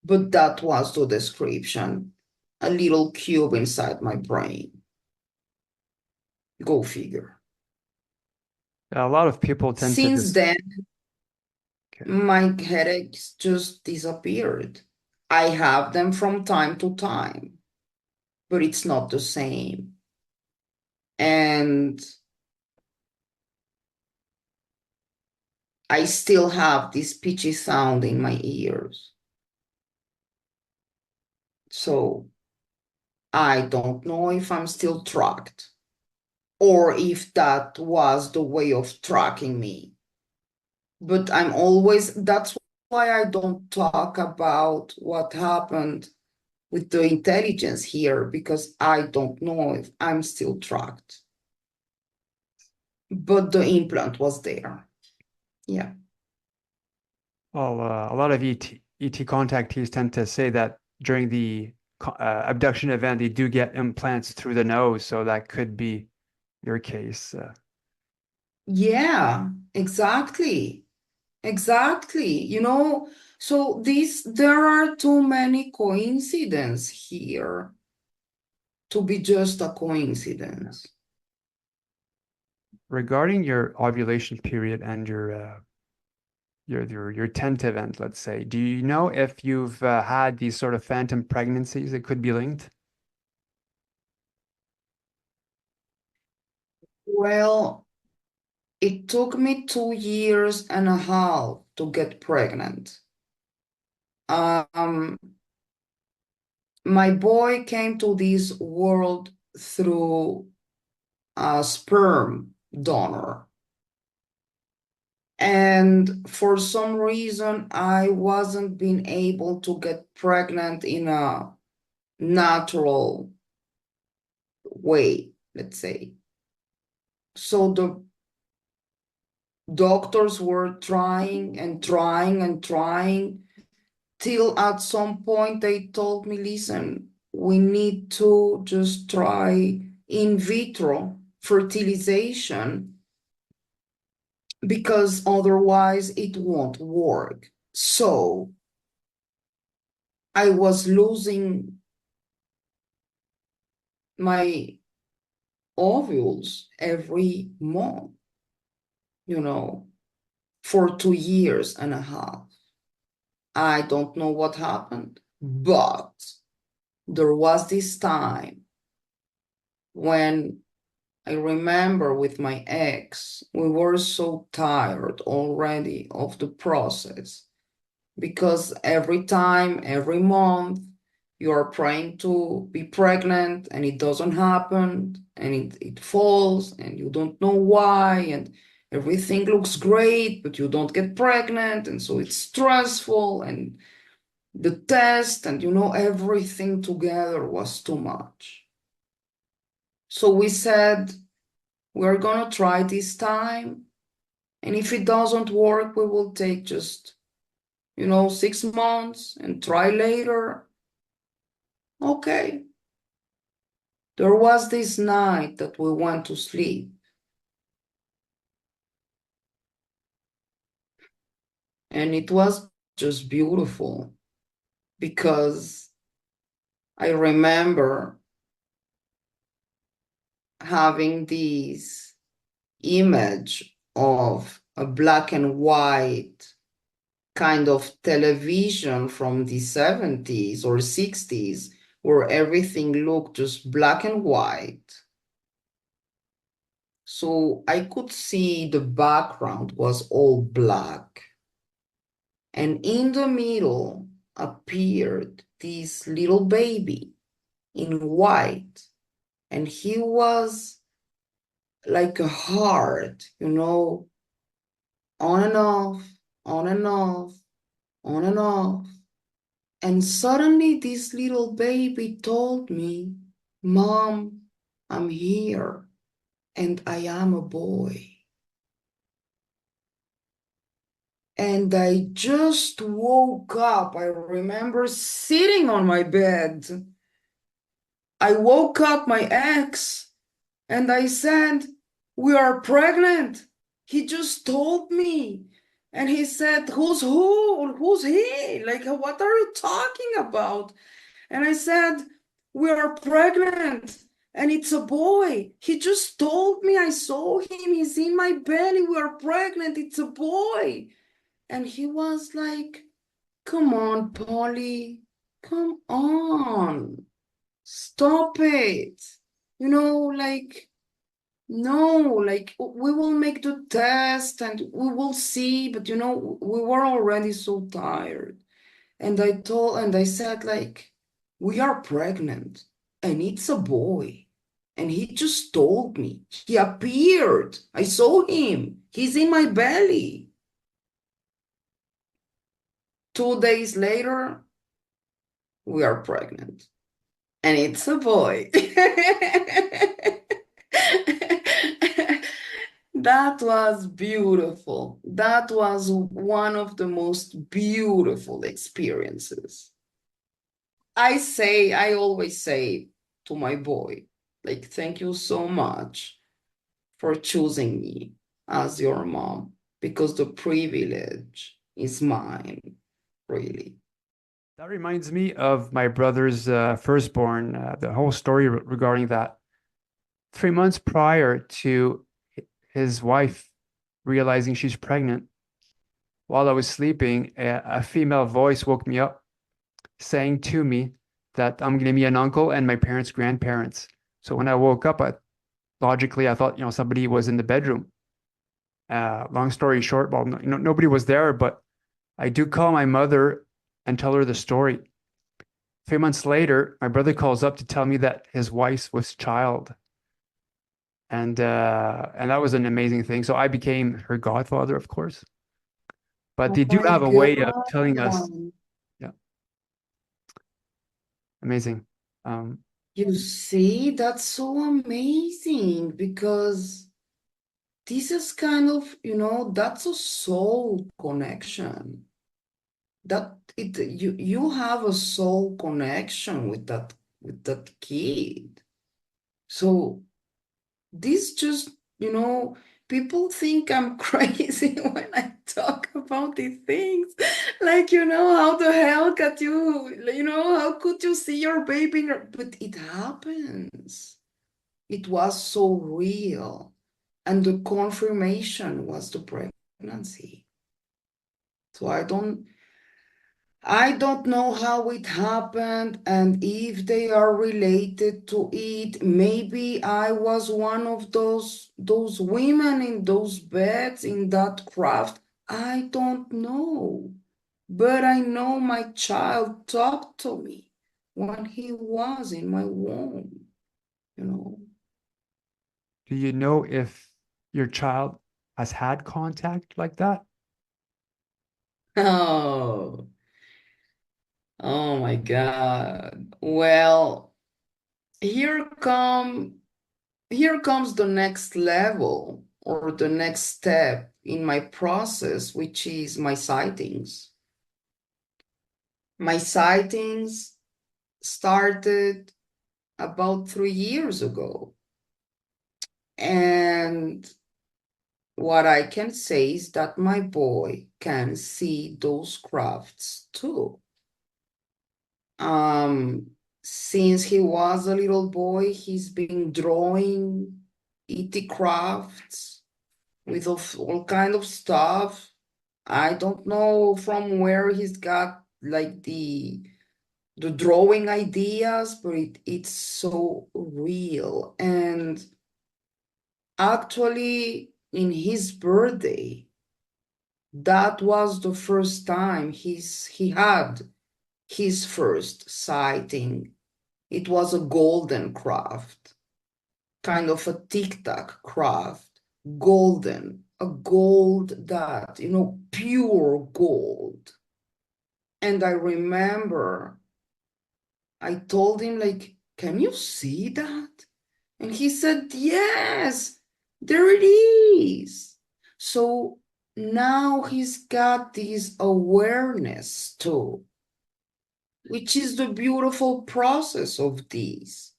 But that was the description. A little cube inside my brain. Go figure. A lot of people tend to Since just, then, okay. my headaches just disappeared. I have them from time to time, but it's not the same. And I still have this pitchy sound in my ears. So I don't know if I'm still tracked or if that was the way of tracking me. But that's why I don't talk about what happened with the intelligence here, because I don't know if I'm still tracked. But the implant was there. Yeah. Well, a lot of ET contactees tend to say that during the abduction event, they do get implants through the nose, so that could be your case. Yeah, exactly. Exactly. So there are too many coincidences here to be just a coincidence. Regarding your ovulation period and your tent event, let's say, do you know if you've had these sort of phantom pregnancies that could be linked? Well, it took me 2 years and a half to get pregnant. Um, my boy came to this world through a sperm donor. And for some reason, I wasn't being able to get pregnant in a natural way, let's say. So the doctors were trying and trying and trying till at some point they told me, listen, we need to just try in vitro fertilization because otherwise it won't work. So I was losing my ovules every month, you know, for 2 years and a half. I don't know what happened, but there was this time when I remember with my ex, we were so tired already of the process because every time, every month, you are praying to be pregnant and it doesn't happen and it falls and you don't know why and everything looks great, but you don't get pregnant. And so it's stressful and the test and everything together was too much. So we said, we're gonna try this time. And if it doesn't work, we will take just 6 months and try later. Okay. There was this night that we went to sleep, and it was just beautiful because I remember having this image of a black and white kind of television from the 70s or 60s where everything looked just black and white. So I could see the background was all black. And in the middle appeared this little baby in white. And he was like a heart, on and off, on and off, on and off. And suddenly this little baby told me, Mom, I'm here and I am a boy. And I just woke up. I remember sitting on my bed. I woke up my ex and I said, we are pregnant. He just told me. And he said, who's who? Who's he? Like, what are you talking about? And I said, we are pregnant and it's a boy. He just told me, I saw him. He's in my belly. We are pregnant. It's a boy. And he was like, come on, Polly. Come on. Stop it. Like, no, like we will make the test and we will see. But we were already so tired. And I said, like, we are pregnant and it's a boy. And he just told me. He appeared. I saw him. He's in my belly. 2 days later, we are pregnant. And it's a boy. That was beautiful. That was one of the most beautiful experiences. I always say to my boy, like, thank you so much for choosing me as your mom, because the privilege is mine, really. That reminds me of my brother's firstborn, the whole story regarding that. 3 months prior to his wife realizing she's pregnant, while I was sleeping, a female voice woke me up saying to me that I'm going to be an uncle and my parents' grandparents. So when I woke up, logically, I thought, somebody was in the bedroom. Long story short, well, nobody was there, but I do call my mother and tell her the story. 3 months later, my brother calls up to tell me that his wife was child. And that was an amazing thing. So I became her godfather, of course. But Oh they do my have a way of telling us, God. yeah, amazing. Um, You see, that's so amazing because this is kind of, that's a soul connection. You have a soul connection with that kid. So this just, people think I'm crazy when I talk about these things. Like, how the hell how could you see your baby? But it happens. It was so real. And the confirmation was the pregnancy. So I don't know how it happened and if they are related to it. Maybe I was one of those women in those beds in that craft. I don't know. But I know my child talked to me when he was in my womb, you know. Do you know if your child has had contact like that? Oh, oh my God. Well, here come here comes the next level or the next step in my process, which is my sightings. My sightings started about 3 years ago. And what I can say is that my boy can see those crafts too. Um, since he was a little boy, he's been drawing E.T crafts with all kind of stuff. I don't know from where he's got like the drawing ideas, but it's so real. And actually, in his birthday, that was the first time he had his first sighting. It was a golden craft, kind of a tic-tac craft, golden, a gold that, pure gold. And I remember I told him, like, can you see that? And he said, yes, there it is. So now he's got this awareness too, which is the beautiful process of this.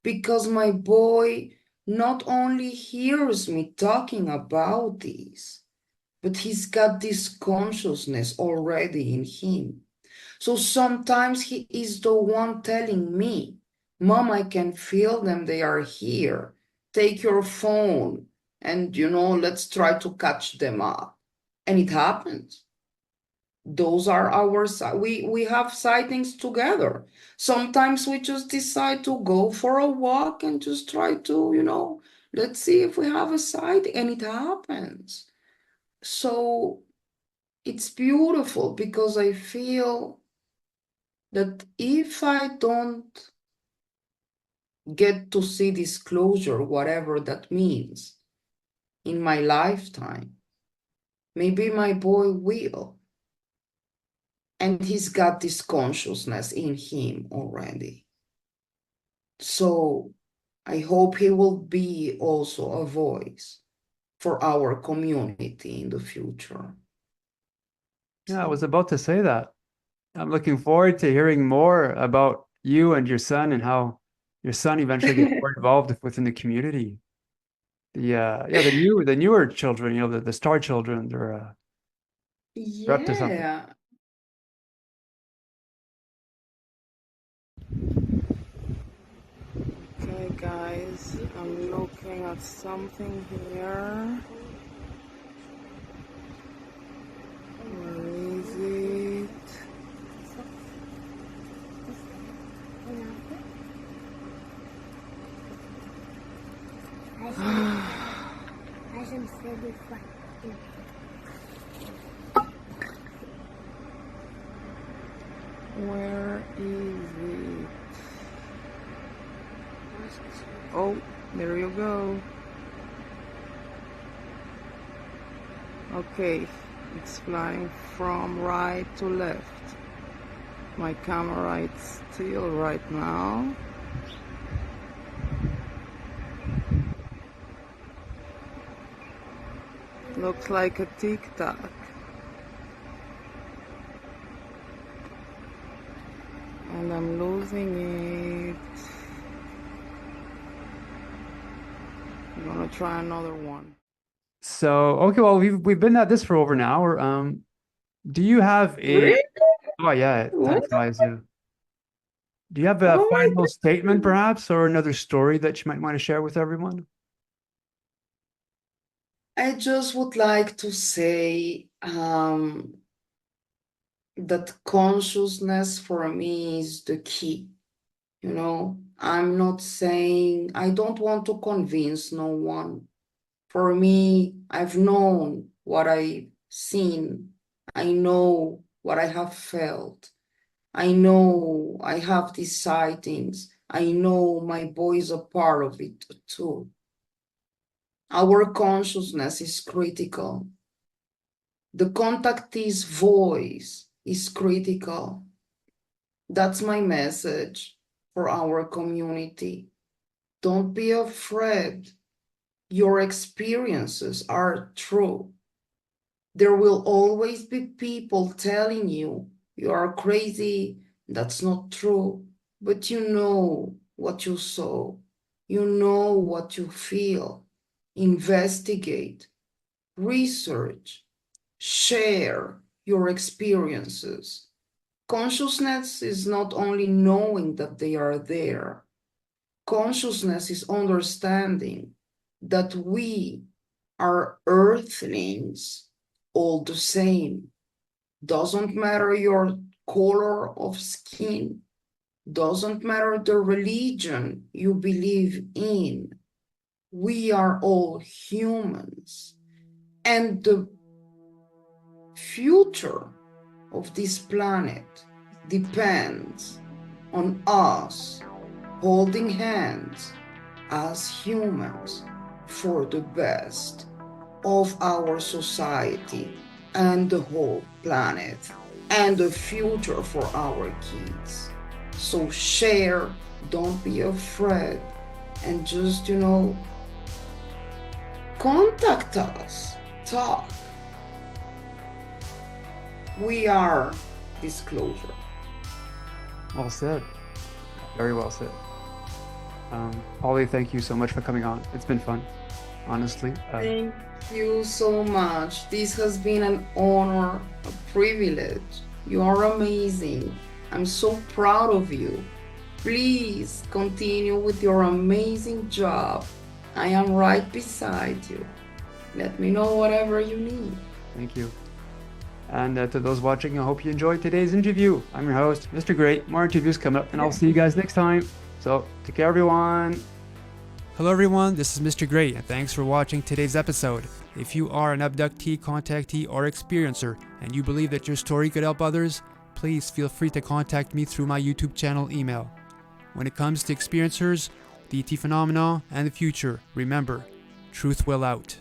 Because my boy not only hears me talking about this, but he's got this consciousness already in him. So sometimes he is the one telling me, Mom, I can feel them, they are here. Take your phone and, let's try to catch them up. And it happens. Those are we have sightings together. Sometimes we just decide to go for a walk and just try to, let's see if we have a sighting, and it happens. So it's beautiful because I feel that if I don't get to see disclosure, whatever that means, in my lifetime, maybe my boy will. And he's got this consciousness in him already. So I hope he will be also a voice for our community in the future. Yeah, I was So, about to say that. I'm looking forward to hearing more about you and your son and how your son eventually gets more involved within the community. The newer children, the star children, they're up to something. yeah. Okay, guys, I'm looking at something here. Where is it? Where is it? Oh, there you go. Okay, it's flying from right to left. My camera is still right now. Looks like a tic-tac. And I'm losing it. I'm gonna try another one. So, okay, well, we've been at this for over an hour. Do you have a Really? Oh yeah, time What? flies. Yeah. Do you have a Oh my final statement, God. perhaps, or another story that you might want to share with everyone? I just would like to say, that consciousness for me is the key. You know, I'm not saying, I don't want to convince no one. For me, I've known what I've seen. I know what I have felt. I know I have these sightings. I know my boy is a part of it too. Our consciousness is critical. The contactee's voice is critical. That's my message for our community. Don't be afraid. Your experiences are true. There will always be people telling you you are crazy. That's not true. But you know what you saw. You know what you feel. Investigate, research, share your experiences. Consciousness is not only knowing that they are there. Consciousness is understanding that we are earthlings all the same. Doesn't matter your color of skin, doesn't matter the religion you believe in. We are all humans. And the future of this planet depends on us holding hands as humans for the best of our society and the whole planet and the future for our kids. So share, don't be afraid, and just, contact us, talk. We are disclosure. Well said. Very well said. Polly, thank you so much for coming on. It's been fun, honestly. Thank you so much. This has been an honor, a privilege. You are amazing. I'm so proud of you. Please continue with your amazing job. I am right beside you. Let me know whatever you need. Thank you. And to those watching, I hope you enjoyed today's interview. I'm your host, Mr. Great. More interviews coming up, and I'll see you guys next time. So, take care, everyone. Hello, everyone. This is Mr. Great, and thanks for watching today's episode. If you are an abductee, contactee, or experiencer, and you believe that your story could help others, please feel free to contact me through my YouTube channel email. When it comes to experiencers, the E.T Phenomenon, and the future, remember, truth will out.